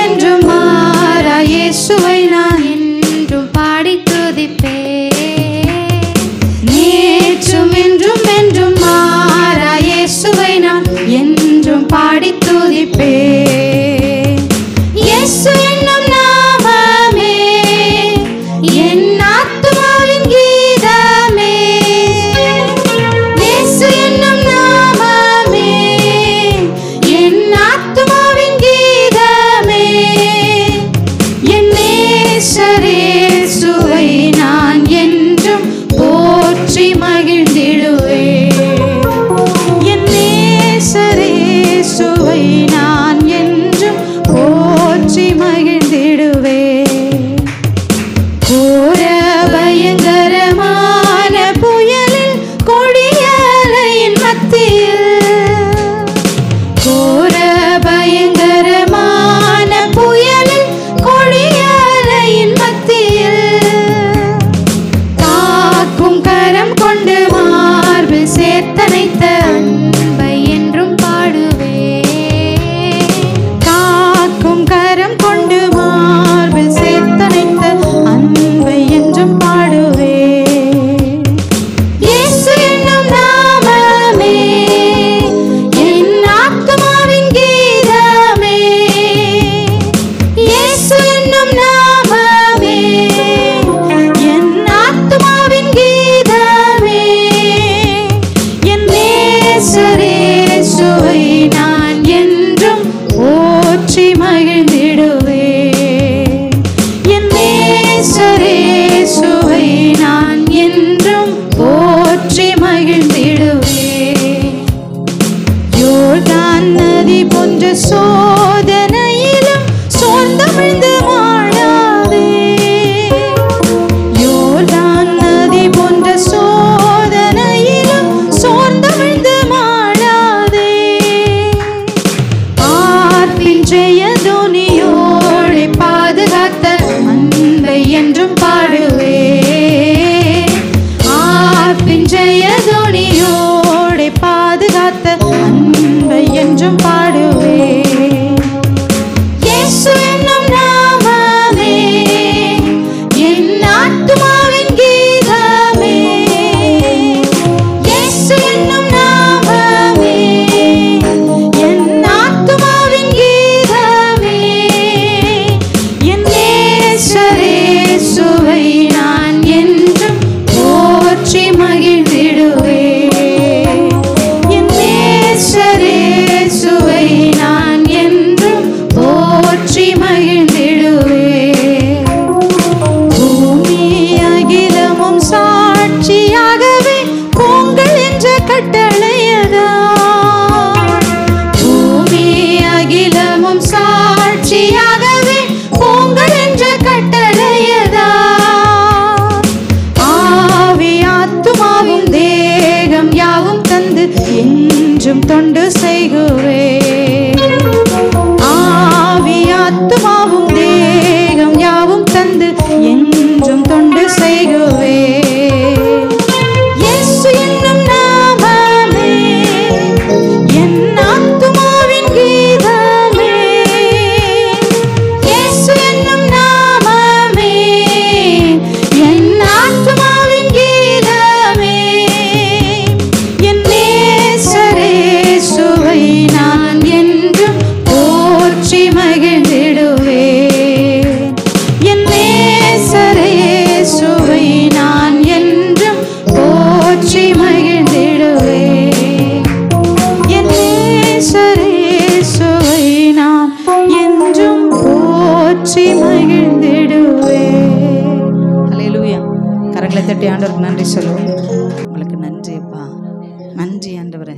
என்றும் மாறா இயேசுவை நான் என்றும் பாடி துதிப்பேன். நேற்றும் என்றும் என்றும் மாறா இயேசுவை நான் என்றும் பாடி துதிப்பேன். இயேசு என்னும் நாமமே என் ஆத்துமாவின் கீதமே. இயேசு என்னும் நாமமே என் ஆத்துமாவின் கீதமே. என் நேசரேசுவை நான் என்றும் போற்றி மகிழ்ந்திடுவேன். என் நேசரேசுவை நான் என்றும் போற்றி மகிழ்ந்திடுவேன். கோர பயங்கரமான புயலில் கொடிய அலையின் மத்தியில், கோர பயங்கரமான புயலில் கொடிய அலையின் மத்தியில் காக்கும் கரம் கொண்டு மார்பில் சேர்த்தனைத்த அன்பை என்றும் பாடுவேன். காக்கும் கரம் கொண்டு மார்பில் சேர்த்தனைத்த அன்பை என்றும் பாடுவேன். இயேசு என்னும் நாமமே என் ஆத்துமாவின் கீதமே. இயேசு என்னும் நாமமே என் ஆத்துமாவின் கீதமே. என் நேசரேசுவை நான் என்றும் போற்றி மகிழ்ந்திடுவேன். என் நேசரேசுவை நான் என்றும் போற்றி மகிழ்ந்திடுவேன். யோர்தான் நதி போன்ற சோதனையிலும் சோர்ந்தமிழ்ந்து வாழாதே. யோர்தான் நதி போன்ற சோதனையிலும் சோர்ந்தமிழ்ந்து வாழாதே. ஆர்ப்பின் ஜெயதொனியோடு பாதுகாத்த அன்பை என்றும் பாடுவேன். ஆர்ப்பின் ஜெயதொனியோடு பாதுகாத்த அன்பை என்றும் பாடுவேன். இயேசு என்னும் நாமமே என் ஆத்துமாவின் கீதமே. இயேசு என்னும் நாமமே என் ஆத்துமாவின் கீதமே. என் நேசரேசுவை நான் என்றும் போற்றி மகிழ்ந்திடுவேன். என் நேசரேசுவை நான் என்றும் போற்றி மகிழ்ந்திடுவேன். பூமி அகிலமும் சாட்சியாகவே பொங்கல் என்ற கட்டளையதா. பூமி அகிலமும் சாட்சியாகவே பொங்கல் என்ற கட்டளையதா. ஆவி ஆத்துமாவும் தேகம் யாவும் தந்து என்றும் தொண்டு செய்குவேன். ஆவி ஆத்துமாவும் தேகம் யாவும் தந்து என்றும் தொண்டு செய்குவேன். இயேசு என்னும் நாமமே என் ஆத்துமாவின் கீதமே. இயேசு என்னும் நாமமே என் ஆத்துமாவின் கீதமே. என் நேசரேசுவை நான் என்றும் போற்றி மகிழ்ந்திடுவேன். என் நேசரேசுவை நான் என்றும் போற்றி மகிழ்ந்திடுவேன். என் நேசரேசுவை நான் என்றும் போற்றி மகிழ்ந்திடுவேன். அல்லேலூயா. கரங்களை தட்டி ஆண்டவருக்கு நன்றி சொல்லுவோம். உங்களுக்கு நன்றி அப்பா, நன்றி ஆண்டவரே.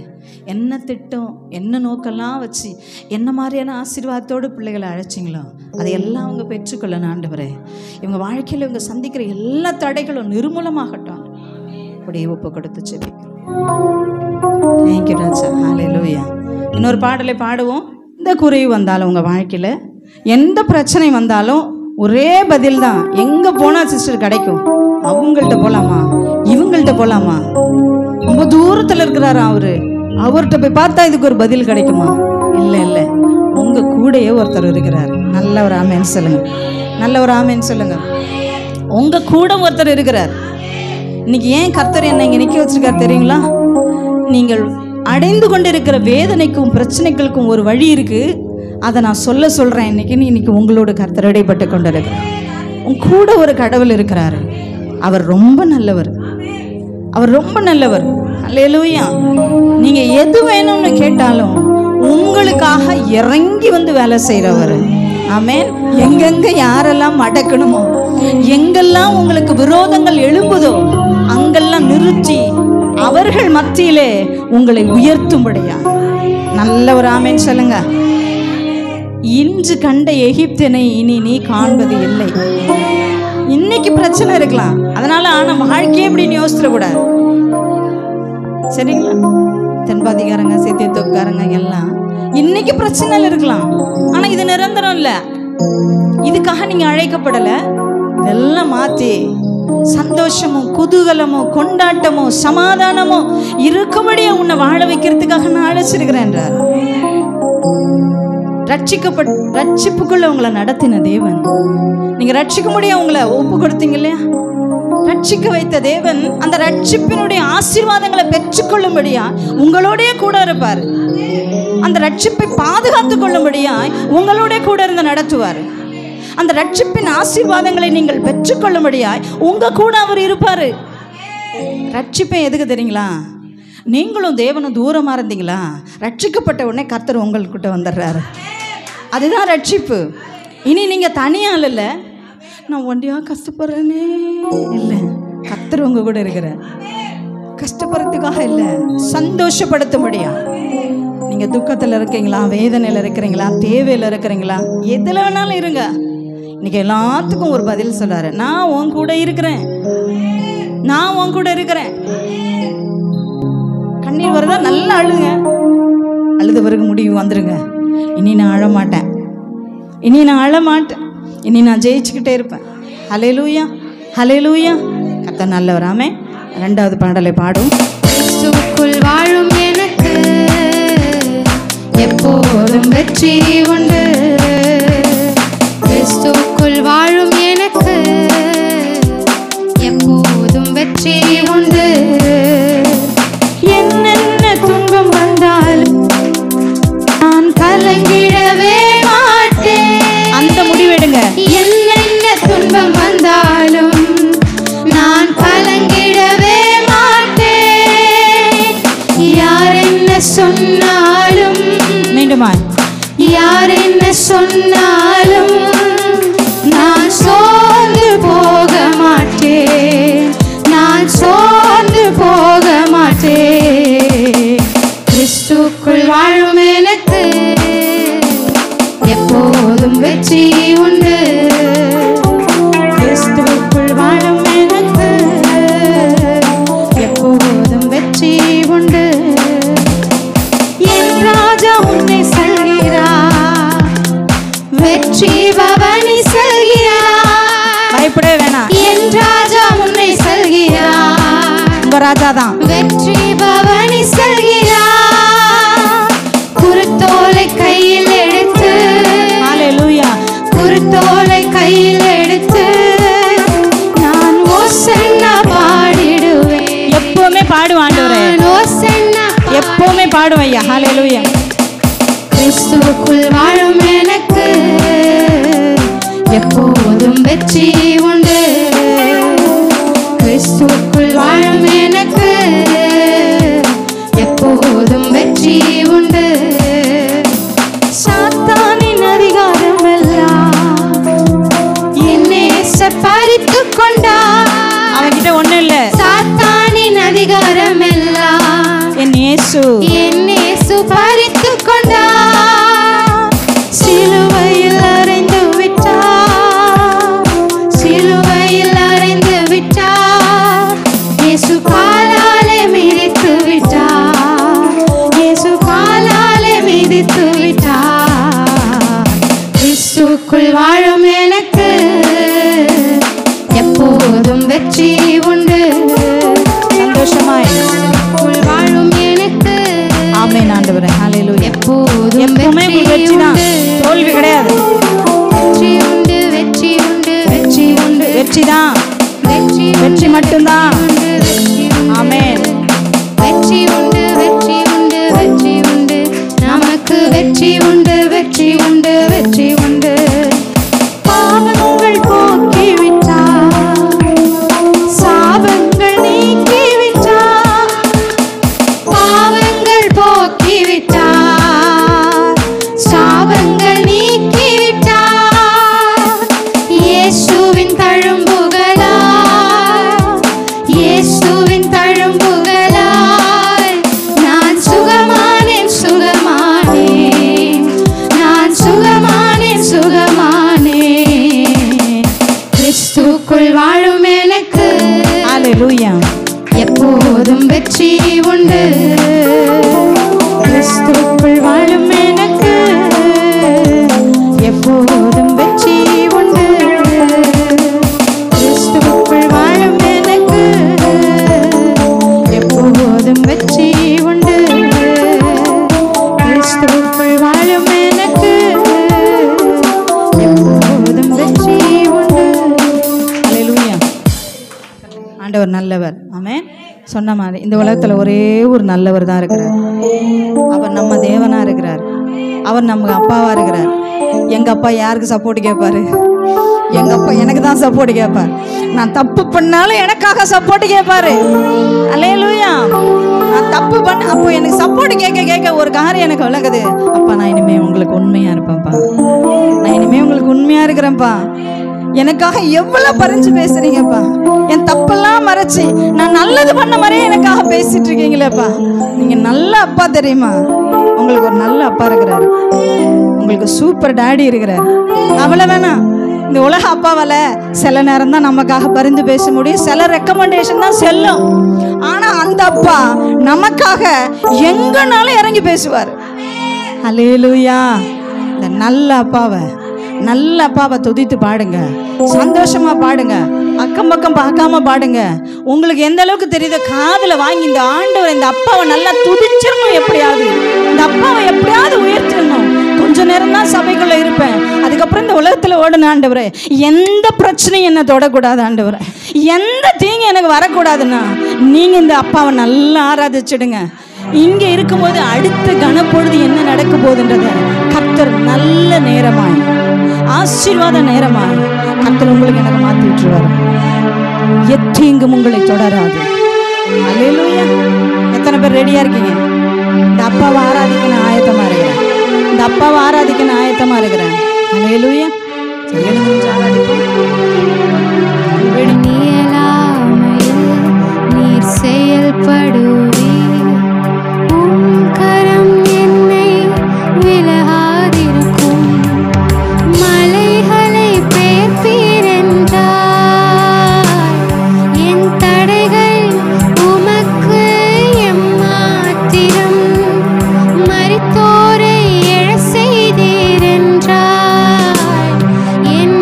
என்ன திட்டம் என்ன நோக்கெல்லாம் வச்சு என்ன மாதிரியான ஆசீர்வாதத்தோடு பிள்ளைகளை அழைச்சிங்களோ அதையெல்லாம் அவங்க பெற்றுக்கொள்ளணும் ஆண்டவரே. இவங்க வாழ்க்கையில் இவங்க சந்திக்கிற எல்லா தடைகளும் நிர்மூலமாகட்டும். அப்படியே ஒப்பு கொடுத்து செபிக்கிறோம். தேங்க்யூ ராஜா. ஹல்லேலூயா. இன்னொரு பாடலை பாடுவோம். எந்த குறை வந்தாலும் உங்கள் வாழ்க்கையில் எந்த பிரச்சனை வந்தாலும் ஒரே பதில் தான். எங்கே போனால் சிஸ்டர் கிடைக்கும்? அவங்கள்ட்ட போகலாமா இவங்கள்ட்ட போகலாமா? ரொம்ப தூரத்தில் இருக்கிறாரா அவர்கிட்ட போய் பார்த்தா இதுக்கு ஒரு பதில் கிடைக்குமா? இல்லை இல்லை, உங்கள் கூடயே ஒருத்தர் இருக்கிறார். நல்ல ஒரு ஆமேன்னு சொல்லுங்க. நல்ல ஒரு ஆமேன்னு சொல்லுங்க. உங்க கூட ஒருத்தர் இருக்கிறார். இன்னைக்கு ஏன் கர்த்தர் என்னை இங்கே நிற்க வச்சிருக்கார் தெரியுங்களா? நீங்கள் அடைந்து கொண்டிருக்கிற வேதனைக்கும் பிரச்சனைகளுக்கும் ஒரு வழி இருக்கு. அதை நான் சொல்கிறேன். இன்னைக்கு உங்களோட கர்த்தர் இடைப்பட்டு கொண்டு இருக்கிறார். உங்க கூட ஒரு கடவுள் இருக்கிறாரு. அவர் ரொம்ப நல்லவர். அவர் ரொம்ப நல்லவர். அல்லேலூயா. நீங்க எது வேணும்னு கேட்டாலும் உங்களுக்காக இறங்கி வந்து வேலை செய்கிறவர். ஆமென். எங்கெங்க யாரெல்லாம் அடக்கணுமோ, எங்கெல்லாம் உங்களுக்கு விரோதங்கள் எழும்புதோ அங்கெல்லாம் நிறுத்தி அவர்கள் மத்தியிலே உங்களை உயர்த்தும்படியா. நல்ல ஒரு ஆமென் சொல்லுங்க. இன்று கண்ட எகிப்தினை இனி நீ காண்பது இல்லை. இன்னைக்கு பிரச்சனை இருக்கலாம், அதனால நம்ம வாழ்க்கையே இப்படின்னு யோசிச்சிடக்கூடாது. சரிங்களா? தென்பாதிகாரங்க, சேத்தியத்தோக்காரங்க எல்லாம் இன்னைக்கு பிரச்சனை இருக்கலாம், ஆனா இது நிரந்தரம் இல்லை. இதுக்காக நீங்க அழைக்கப்படலை. இதெல்லாம் மாத்தி சந்தோஷமும் குதூகலமும் கொண்டாட்டமும் சமாதானமும் இருக்கும்படியா உன்னை வாழ வைக்கிறதுக்காக நான் அழைச்சிருக்கிறேன். ரட்சிப்புக்குள்ள உங்களை நடத்தின தேவன், நீங்க ரட்சிக்க முடியும் உங்களை ஒப்பு கொடுத்தீங்க இல்லையா? ரட்சிக்க வைத்த தேவன் அந்த ரட்சிப்பினுடைய ஆசீர்வாதங்களை பெற்றுக்கொள்ளும்படியா உங்களோடய கூட இருப்பார். அந்த ரட்சிப்பை பாதுகாத்து கொள்ளும்படியா உங்களோட கூட இருந்து நடத்துவார். அந்த ரட்சிப்பின் ஆசீர்வாதங்களை நீங்கள் பெற்றுக்கொள்ளும்படியாய் உங்க கூட அவர் இருப்பாரு. ரட்சிப்பை எதுக்கு தெரியுங்களா? நீங்களும் தேவனும் தூரமா இருந்தீங்களா, ரட்சிக்கப்பட்ட உடனே கர்த்தர் உங்கள்கிட்ட வந்துடுறாரு. அதுதான் ரட்சிப்பு. இனி நீங்க தனியால் இல்லை, நான் ஒண்டியா கஷ்டப்படுறேனே இல்லை, கர்த்தர் உங்க கூட இருக்கிறார். கஷ்டப்படுறதுக்காக இல்லை, சந்தோஷப்படுத்தும்படியா. நீங்க துக்கத்தில் இருக்கீங்களா, வேதனையில் இருக்கிறீங்களா, தேவையில் இருக்கிறீங்களா, எதில் வேணாலும் இருங்க. இன்னைக்கு எல்லாத்துக்கும் ஒரு பதில் சொல்றாரு. நான் உன் கூட இருக்கிறேன், நான் உன் கூட இருக்கிறேன். கண்ணீர் வருதா? நல்லா அழுங்க. அழுத பிறகு முடிவு வந்துருங்க. இனி நான் அழமாட்டேன், இனி நான் அழமாட்டேன், இனி நான் ஜெயிச்சுக்கிட்டே இருப்பேன். ஹல்லேலூயா, ஹல்லேலூயா. கர்த்தர் நல்லவர். ஆமென். இரண்டாவது பாடலை பாடும். கிறிஸ்துவுக்குள் வாழும் எனக்கு எப்போதும் வெற்றி உண்டு. கிறிஸ்துவுக்குள் வாழும் எனக்கு எப்போதும் வெற்றி உண்டு. என்னென்ன துன்பம் வந்தாலும் நான் கலங்கிடவே மாட்டேன். அந்த முடிவெடுங்க. என்னென்ன துன்பம் வந்தாலும் நான் கலங்கிடவே மாட்டேன். யார் என்ன சொன்னாலும், மீண்டுமா, யார் என்ன சொன்னாலும் நான் சோர்ந்து போக மாட்டேன், நான் சோர்ந்து போக மாட்டேன். கிறிஸ்துவுக்குள் வாழும் எனக்கு எப்போதும் வெற்றி உண்டு. கிறிஸ்துவுக்குள் வாழும் எனக்கு எப்போதும் வெற்றி உண்டு. என் ராஜா உன்னை செல்கிறார், வெற்றி பவனி செல்கிறார். பயப்படவே வேணாம். என் ராஜா உன்னை செல்கிறார், உங்க ராஜா தான். வெற்றி பவனி செல்கிறார். குருத்தோலை கையில் எடுத்து, ஹல்லேலூயா, குருத்தோலை கையில் எடுத்து நான் ஓசன்னா பாடிடுவேன். எப்பவுமே பாடுவேன் ஆண்டவரே, நான் ஓசன்னா எப்பவுமே பாடுவேன் ஐயா. ஹல்லேலூயா. கிறிஸ்துவுக்குள் வாழும் எனக்கு எப்போதும் வெற்றி உண்டு. கிறிஸ்துவுக்குள் வாழும் எனக்கு எப்போதும் வெற்றி உண்டு. சாத்தானின் அதிகாரம் எல்லாம் என்னை பறித்து கொண்டார். அவன்கிட்ட ஒண்ணும் இல்ல. சாத்தானின் அதிகாரம் எல்லாம் என் இயேசு பறித்து கொண்டார். சிலுவையில் அறைந்து விட்டார், சிலுவையில் அறைந்து விட்டார். இயேசு காலாலே மிதித்து விட்டார், இயேசு காலாலே மிதித்து விட்டார். கிறிஸ்துவுக்குள் வாழும் எனக்கு எப்போதும் வெற்றி உண்டு. சந்தோஷமாய் வாழும் எனக்கு ஆமென் ஆண்டவரே. ஹல்லேலூயா. எப்போதும் எப்பவுமே வெற்றி தான், தோல்வி கிடையாது. வெற்றி தான், வெற்றி மட்டும்தான். ஆமென். வெற்றி உண்டு, வெற்றி உண்டு, வெற்றி உண்டு, நமக்கு வெற்றி உண்டு, வெற்றி உண்டு, வெற்றி உண்டு. பாவங்கள் போக்கிவிட்டார், சாபங்கள் நீக்கிவிட்டார். பாவங்கள் போக்கிவிட்டார், சாபங்கள் நீக்கிவிட்டார். இயேசுவின் தழும்புகளால், இயேசுவின் தழும்புகளால் நான் சுகமானேன், சுகமானேன், நான் சுகமானேன், சுகமானேன். கிறிஸ்துக்குள் வாழும் எனக்கு ஹல்லேலூயா. எப்போதும் வெற்றி உண்டு. கிறிஸ்துவுக்குள் வாழும் எனக்கு எப்போதும் வெற்றி உண்டு. கிறிஸ்துவுக்குள் வாழும் எனக்கு எப்போதும் வெற்றி உண்டு. கிறிஸ்துவுக்குள் வாழும் எனக்கு எப்போதும் வெற்றி உண்டு. ஹல்லேலூயா. ஆண்டவர் நல்லவர். ஆமென். சொன்ன மாதிரி இந்த உலகத்துல ஒரே ஒரு நல்லவர் தான் இருக்கிறார். அவர் நம்ம தேவனா இருக்கிறார். அவர் நம்ம அப்பாவா இருக்கிறார். எங்க அப்பா யாருக்கு சப்போர்ட் கேட்பாரு? எங்க அப்பா எனக்கு தான் சப்போர்ட் கேட்பார். நான் தப்பு பண்ணாலும் எனக்காக சப்போர்ட் கேட்பாரு. அல்லேலூயா. நான் தப்பு பண்ண அப்போ எனக்கு சப்போர்ட் கேட்க கேட்க ஒரு காரியம் எனக்கு விளங்குது. அப்பா நான் இனிமே உங்களுக்கு உண்மையா இருப்பேன்ப்பா, நான் இனிமே உங்களுக்கு உண்மையா இருக்கிறேன்ப்பா. எனக்காக எவ்வளவு பறிஞ்சு பேசுறீங்கப்பா. என் தப்பெல்லாம் மறைச்சு நான் நல்லது பண்ண மாதிரியே எனக்காக பேசிட்டு இருக்கீங்களேப்பா. நீங்க நல்ல அப்பா தெரியுமா? உங்களுக்கு ஒரு நல்ல அப்பா இருக்கிறாரு. உங்களுக்கு சூப்பர் டாடி இருக்கிறாரு. அவ்வளவு வேணாம். இந்த உலக அப்பாவால சில நேரம் தான் நமக்காக பரிந்து பேச முடியும், சில ரெக்கமெண்டேஷன் தான் செல்லும். ஆனா அந்த அப்பா நமக்காக எங்கனாலும் இறங்கி பேசுவார். ஹல்லேலூயா. இந்த நல்ல அப்பாவை துதித்து பாடுங்க, சந்தோஷமா பாடுங்க, அக்கம் பக்கம் பார்க்காம பாடுங்க. உங்களுக்கு எந்த அளவுக்கு தெரியுதோ காதுல வாங்கி இந்த ஆண்டவர் இந்த அப்பாவை நல்லா துதிச்சிடணும். எப்படியாவது இந்த அப்பாவை எப்படியாவது உயர்த்திடணும். கொஞ்ச நேரம் தான் சபைக்குள்ள இருப்பேன், அதுக்கப்புறம் இந்த உலகத்துல ஓடுன ஆண்டவரே. எந்த பிரச்சனையும் என்ன தொடக்கூடாது ஆண்டவரே, எந்த தீங்கு எனக்கு வரக்கூடாதுன்னா நீங்க இந்த அப்பாவை நல்லா ஆராதிச்சிடுங்க. இங்க இருக்கும்போது அடுத்த கணப்பொழுது என்ன நடக்க போகுதுன்றத கர்த்தர் நல்ல நேரமாய், ஆசீர்வாத நேரமாய் கர்த்தர் உங்களுக்கு எனக்கு மாற்றி விட்டுருவார். எத்தீங்கும் உங்களை தொடராது. அல்லேலூயா. எத்தனை பேர் ரெடியா இருக்கீங்க? இந்த அப்பாவை ஆராதிக்க நான் ஆயத்தமா இருக்கிறேன். இந்த அப்பாவை ஆராதிக்க நான் ஆயத்தமா இருக்கிறேன். அல்லேலூயா. நீர் செயல்படுவே, உம் கரம் என்னை விலகாதிருக்கும். மலைகளை பெயர்ப்பீரென்றார், என் தடைகள் உமக்கு எம்மாத்திரம். மரித்தோரை எழச் செய்தீரென்றார், என்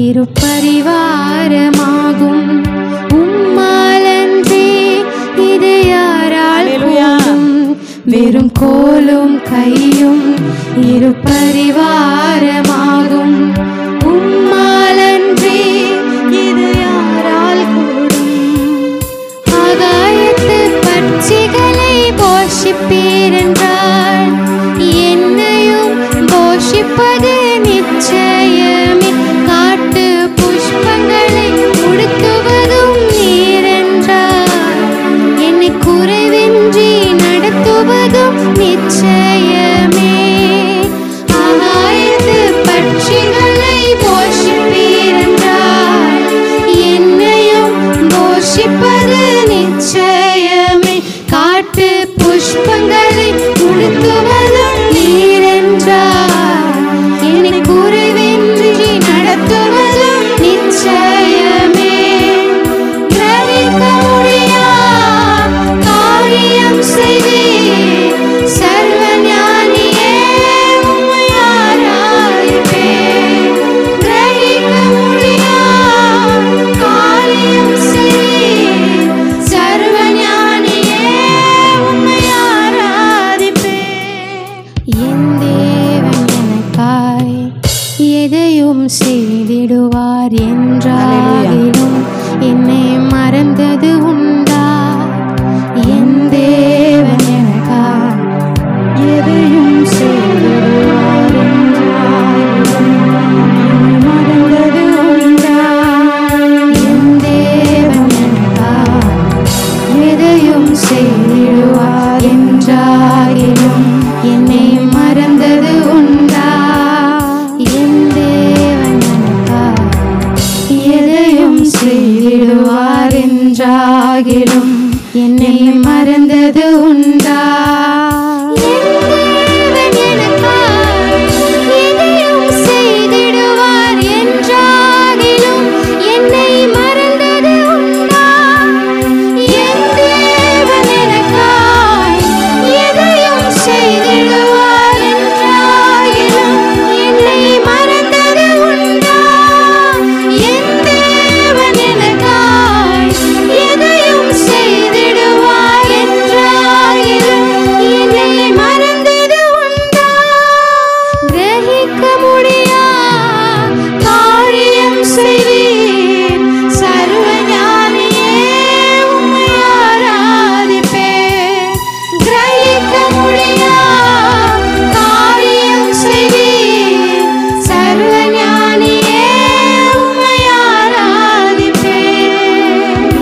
இரு பரிவாரமாகும். உம்மாலன்றி இது யாரால் கூடும்? வெறும் கோலும் கையும் இரு பரிவாரமாகும். உம்மாலன்றி இது யாரால் கூடும்? ஆகாயத்து பட்சிகளை போஷிப்பீரென்றால் என்னையும் போஷிப்பது நிச்சயமே. காட்டு புஷ்பங்களை உடுத்துவதும் நீரென்றால் என்னை குறைவின்றி நடத்துவதும் நிச்சயமே. ஆகாயத்து பட்சிகளை போஷிப்பீரென்றால் என்னையும் போஷிப்பது நிச்சயமே. காட்டு புஷ்பங்களை உடுத்துவதும் நீரென்றால் என்னை குறைவின்றி நடத்துவதும் நிச்சயமே. கிரகிக்க முடியா காரியம் செய்தீர் சர்வஞானியே, உம்மை ஆராதிப்பேன். கிரகிக்க முடியா காரியம் செய்தீர் சர்வஞானியே, உம்மை ஆராதிப்பேன். என் தேவன் எனக்காய் எதையும் செய்திடுவார் என்றாலும் என்னை மறந்தது உண்டா? என் தேவன் எனக்காய் எதையும் செய்திடுவார் என்றாலும் என்னை மறந்தது உண்டா? என் தேவன் எனக்காய் எதையும் செய்திடுவார் என்றாலும் என்னை மறந்தது உண்டா? என் தேவன் எனக்காய் எதையும் செய்திடுவார் என்றாகிலும் என்னை மறந்தது உண்டா? என் தேவன் எனக்காய் எதையும் செய்திடுவார் என்றாகிலும் என்னை மறந்தது உண்டா? என் தேவன் எனக்காய் எதையும் செய்திடுவார் என்றாகிலும் என்னை மறந்தது உண்டா? என் தேவன் எனக்காய் எதையும் செய்திடுவார் என்றாகிலும் என்னை மறந்தது உண்டா? கிரகிக்க முடியா காரியம் செய்வீர் சர்வஞானியே, உம்மை ஆராதிப்பேன். கிரகிக்க முடியா காரியம் செய்வீர் சர்வஞானியே, உம்மை ஆராதிப்பேன்.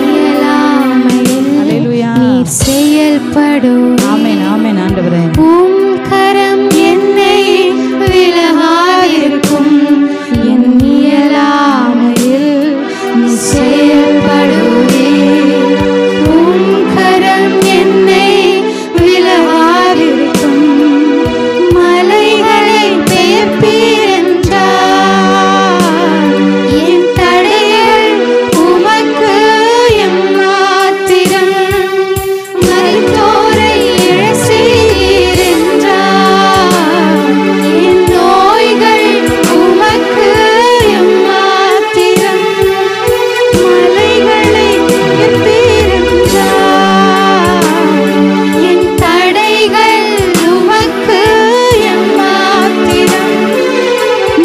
இயலாமையில் அல்லேலூயா. நீர் செயல்படுவீர். ஆமென் ஆமென் ஆண்டவரே. உம் கரம் என்னை விலகாதிருக்கும். என் இயலாமையில் நீ செயல்படுவீர். உம் கரம் என்னை விலகாதிருக்கும். மலைகளை பெயர்ப்பீர் என்றால் என் தடைகள் உமக்கு எம்மாத்திரம். மரித்தோரை எழச் செய்தீர் என்றால் என் நோய்கள் உமக்கு எம்மாத்திரம். மலைகளை பெயர்ப்பீர் என்றால் என் தடைகள் உமக்கு எம்மாத்திரம்.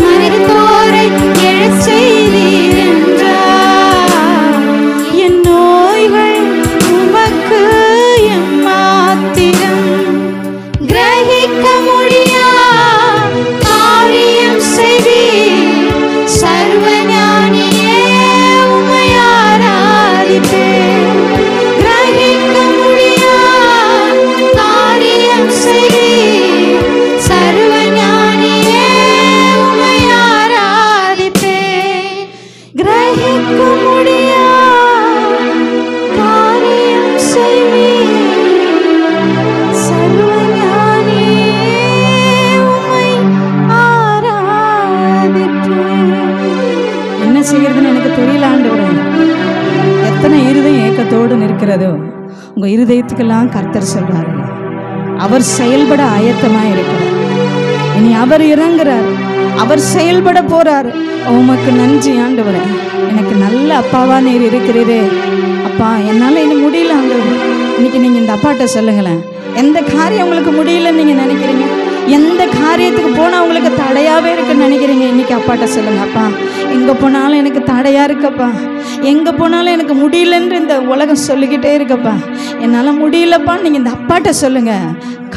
மரித்தோரை எழச் செய்தீர் என்றால் என் நோய்கள் உமக்கு எம்மாத்திரம். கிரகிக்க முடியா காரியம் செய்தீர் சர்வஞானியே, உம்மை ஆராதிப்பேன். கிரகிக்க முடியா காரியம் செய்தீர் சர்வஞானியே, உம்மை ஆராதிப்பேன். கிரகிக்க முடியா காரியம் செய்வீர் சர்வஞானியே, உம்மை ஆராதிப்பேன். என்ன செய்யறதுன்னு எனக்கு தெரியல ஆண்டவரே. எத்தனை இருதயம் ஏக்கத்தோடு நிற்கிறதோ உங்க இருதயத்துக்கெல்லாம் கர்த்தர் சொல்றாரு, அவர் செயல்பட ஆயத்தமாக இருக்கிறார். இனி அவர் இறங்குறார். அவர் செயல்பட போறாரு. உமக்கு நன்றி ஆண்டவரே. எனக்கு நல்ல அப்பாவா நீர் இருக்கிறீரே அப்பா. என்னால் இன்னும் முடியல ஆண்டவரே. இன்னைக்கு நீங்கள் இந்த அப்பாட்ட சொல்லுங்களேன். எந்த காரியம் உங்களுக்கு முடியலன்னு நீங்கள் நினைக்கிறீங்க, எந்த காரியத்துக்கு போனால் உங்களுக்கு தடையாகவே இருக்குன்னு நினைக்கிறீங்க, இன்னைக்கு அப்பாட்ட சொல்லுங்க. அப்பா, எங்கே போனாலும் எனக்கு தடையாக இருக்கப்பா, எங்கே போனாலும் எனக்கு முடியலன்னு இந்த உலகம் சொல்லிக்கிட்டே இருக்கப்பா, என்னால் முடியலப்பா. நீங்கள் இந்த அப்பாட்ட சொல்லுங்க.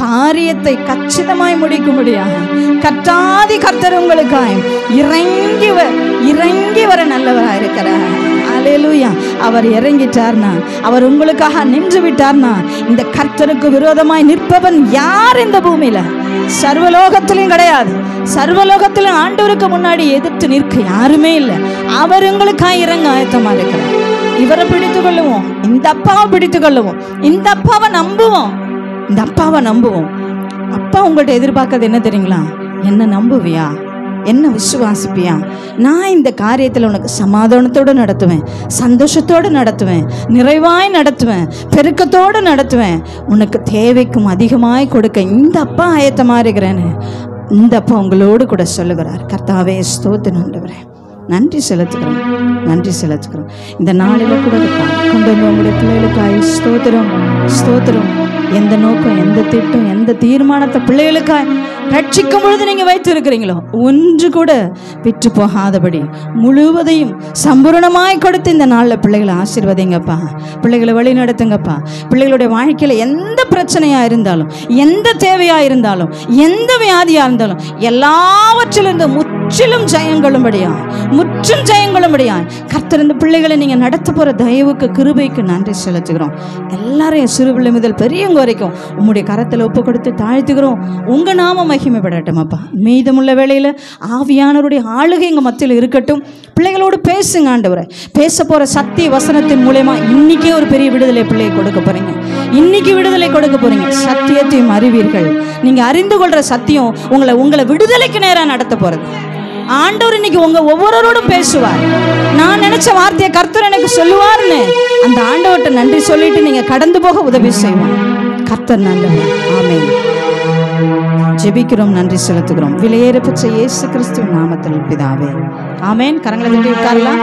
காரியத்தை கச்சிதமாய் முடிக்க முடியாது. கர்த்தாதி கர்த்தர் உங்களுக்காய் இறங்கி வர நல்லவராக இருக்கிறார். அல்லேலூயா. அவர் இறங்கிட்டார்னா, அவர் உங்களுக்காக நின்று விட்டார்னா, இந்த கர்த்தருக்கு விரோதமாய் நிற்பவன் யார் இந்த பூமியில? சர்வலோகத்திலும் கிடையாது. சர்வலோகத்திலும் ஆண்டவருக்கு முன்னாடி எதிர்த்து நிற்க யாருமே இல்லை. அவர் உங்களுக்காக இறங்க ஆயத்தமா இருக்கிறார். இவரை பிடித்து கொள்ளுவோம், இந்த அப்பாவை பிடித்து கொள்ளுவோம், இந்த அப்பாவை நம்புவோம், இந்த அப்பாவை நம்புவோம். அப்பா உங்கள்கிட்ட எதிர்பார்க்கறது என்ன தெரியுங்களா? என்ன நம்புவியா, என்ன விசுவாசிப்பியா? நான் இந்த காரியத்தில் உனக்கு சமாதானத்தோடு நடத்துவேன், சந்தோஷத்தோடு நடத்துவேன், நிறைவாய் நடத்துவேன், பெருக்கத்தோடு நடத்துவேன், உனக்கு தேவைக்கும் அதிகமாய் கொடுக்க இந்த அப்பா ஆயத்தமாக இருக்கிறேன்னு இந்த அப்பா உங்களோடு கூட சொல்லுகிறார். கர்த்தாவே ஸ்தோத்திரம் ஆண்டவரே. நன்றி செலுத்துக்கிறோம், நன்றி செலுத்துக்கிறோம். இந்த நாளில் கூட கொண்டு வந்து உங்களுடைய பிள்ளைகளுக்காய் ஸ்தோத்திரம், ஸ்தோத்திரம். எந்த நோக்கம், எந்த திட்டம், எந்த தீர்மானத்தை பிள்ளைகளுக்காய் ரட்சிக்கும் பொழுது நீங்கள் வைத்து இருக்கிறீங்களோ, ஒன்று கூட விற்று போகாதபடி முழுவதையும் சம்பூர்ணமாய் கொடுத்து இந்த நாளில் பிள்ளைகளை ஆசீர்வதிங்கப்பா. பிள்ளைகளை வழி நடத்துங்கப்பா. பிள்ளைகளுடைய வாழ்க்கையில் எந்த பிரச்சனையாக இருந்தாலும், எந்த தேவையாக இருந்தாலும், எந்த வியாதியாக இருந்தாலும், எல்லாவற்றிலிருந்து முற்றிலும் ஜெயங்களும்படியா, முற்றும் ஜெயங்களும்படியா கர்த்தர் இந்த பிள்ளைகளை நீங்கள் நடத்த போகிற தயவுக்கு, கிருபைக்கு நன்றி செலுத்துகிறோம். எல்லாரையும் சிறு பிள்ளை முதல் பெரியவங்க வரைக்கும் உம்முடைய கரத்தில் ஒப்பு கொடுத்து தாழ்த்துகிறோம். உங்கள் நாம மகிமைப்படட்டும் அப்பா. மீதமுள்ள வேளையில் ஆவியானவருடைய ஆளுகை எங்கள் மத்தியில் இருக்கட்டும். பிள்ளைகளோடு பேசுங்க ஆண்டவரே. பேச போகிற சத்திய வசனத்தின் மூலமா இன்னைக்கே ஒரு பெரிய விடுதலை பிள்ளையை கொடுக்க போறீங்க. இன்னைக்கு விடுதலை கொடுக்க போறீங்க. சத்தியத்தையும் அறிவீர்கள். நீங்கள் அறிந்து கொள்கிற சத்தியம் உங்களை விடுதலைக்கு நேராக நடத்த போகிறது. ஆண்டவர் இன்னைக்கு உங்க ஒவ்வொருவரோடும் பேசுவார். நான் நினைச்ச வார்த்தையை கர்த்தர் எனக்கு சொல்லுவார்னு அந்த ஆண்டவர்கிட்ட நன்றி சொல்லிட்டு நீங்க கடந்து போக உதவி செய்வார். கர்த்தர் நல்லவர். ஆமென். ஜெபிக்கிறோம், நன்றி செலுத்துகிறோம். விலையேற பெற்ற இயேசு கிறிஸ்துவின் நாமத்தில் பிதாவே, ஆமென். கரங்களை தட்டி உட்காரலாம்.